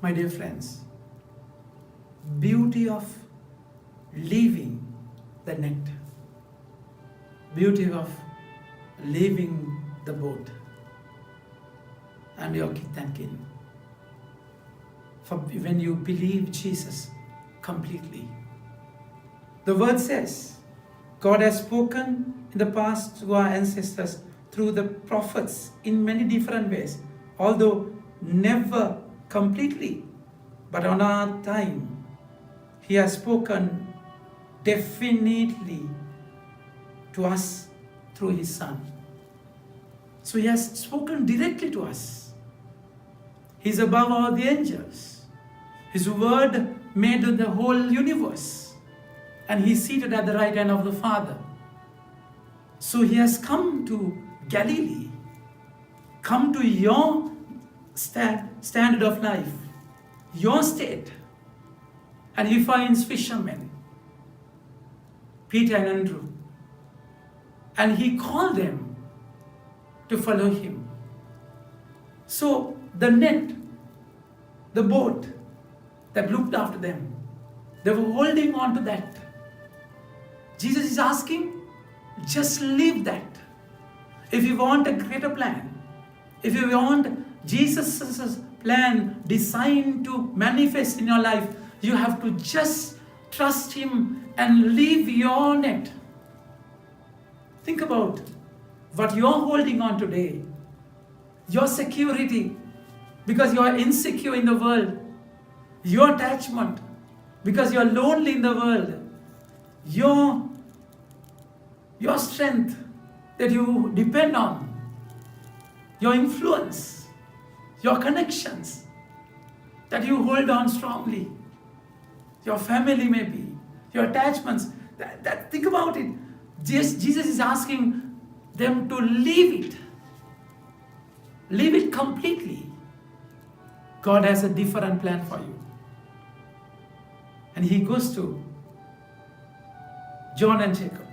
My dear friends, beauty of leaving the net, beauty of leaving the boat and your kith and kin. For when you believe Jesus completely. The word says, God has spoken in the past to our ancestors through the prophets in many different ways, although never completely. But on our time, He has spoken definitely to us through His Son. So He has spoken directly to us. He's above all the angels. His word made the whole universe. And He's seated at the right hand of the Father. So He has come to Galilee, come to your standard of life, your state. And He finds fishermen, Peter and Andrew. And He called them to follow Him. So the net, the boat that looked after them, they were holding on to that. Jesus is asking, just leave that. If you want a greater plan, if you want Jesus' plan designed to manifest in your life, you have to just trust Him and leave your net. Think about what you're holding on today. Your security, because you are insecure in the world. Your attachment, because you are lonely in the world. Your strength that you depend on. Your influence, your connections that you hold on strongly. Your family maybe, your attachments. Think about it. Jesus is asking them to leave it. Leave it completely. God has a different plan for you. And He goes to John and Jacob.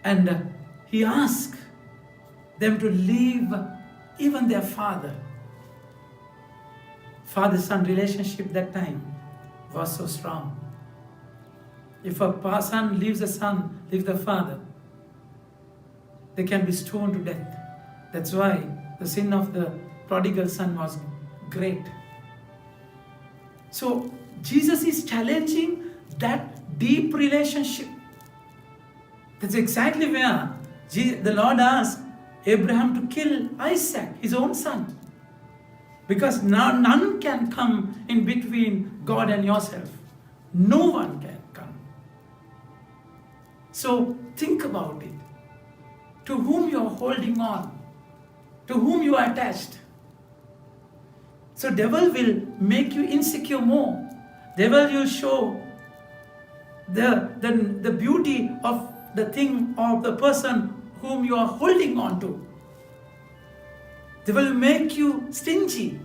And He asks them to leave even their father. Father-son relationship that time was so strong. If a son leaves the father, they can be stoned to death. That's why the sin of the prodigal son was great. So Jesus is challenging that deep relationship. That's exactly where the Lord asked Abraham to kill Isaac, his own son. Because now none can come in between God and yourself. No one can come. So think about it. To whom you are holding on, to whom you are attached. So devil will make you insecure more. Devil will show the beauty of the thing of the person whom you are holding on to. They will make you stingy,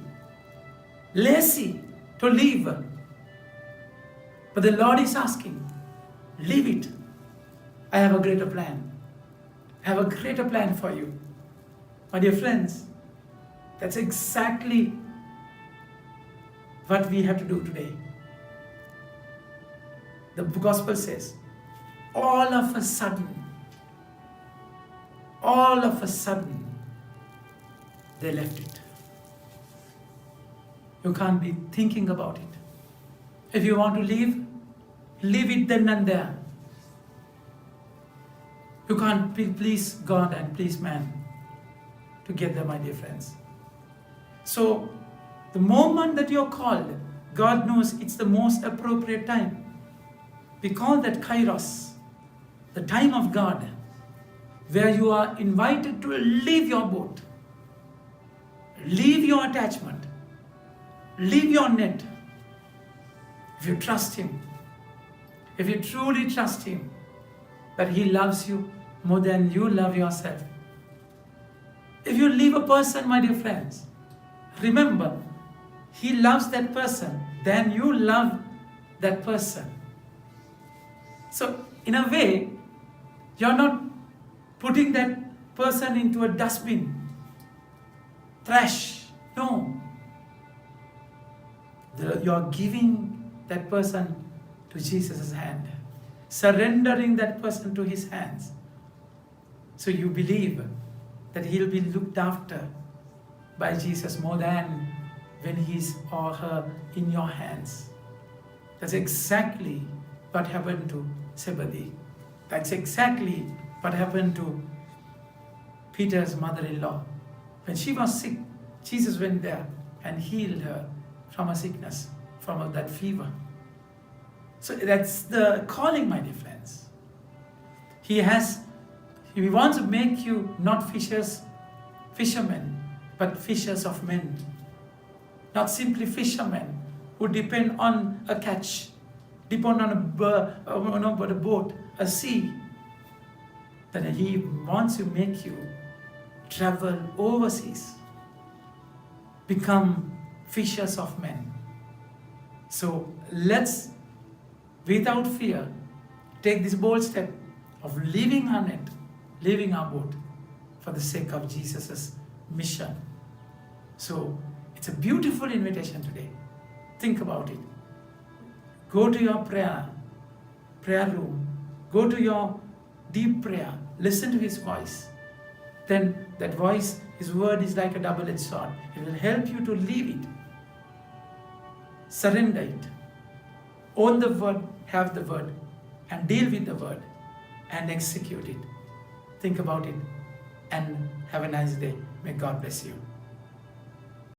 lazy to leave. But the Lord is asking, leave it. I have a greater plan. I have a greater plan for you. My dear friends, that's exactly what we have to do today. The gospel says, all of a sudden, they left it. You can't be thinking about it. If you want to leave it then and there. You can't please God and please man together, my dear friends. So, the moment that you're called, God knows it's the most appropriate time. We call that Kairos, the time of God, where you are invited to leave your boat, leave your attachment, leave your net. If you trust Him, if you truly trust Him, that He loves you more than you love yourself. If you leave a person, my dear friends, remember, He loves that person, then you love that person. So, in a way, you're not putting that person into a dustbin, trash. No. You are giving that person to Jesus' hand, surrendering that person to his hands. So you believe that he'll be looked after by Jesus more than when he's or her in your hands. That's exactly what happened to Zebedee. That's exactly what happened to Peter's mother-in-law. When she was sick, Jesus went there and healed her from a sickness, from that fever. So that's the calling, my dear friends. He wants to make you not fishermen, but fishers of men. Not simply fishermen who depend on a catch, depend on a boat, a sea. But he wants to make you travel overseas, become fishers of men. So let's, without fear, take this bold step of leaving our net, leaving our boat for the sake of Jesus' mission. So it's a beautiful invitation today. Think about it. Go to your prayer room. Go to your deep prayer. Listen to his voice. Then that voice, his word is like a double-edged sword. It will help you to live it. Surrender it. Own the word, have the word, and deal with the word, and execute it. Think about it, and have a nice day. May God bless you.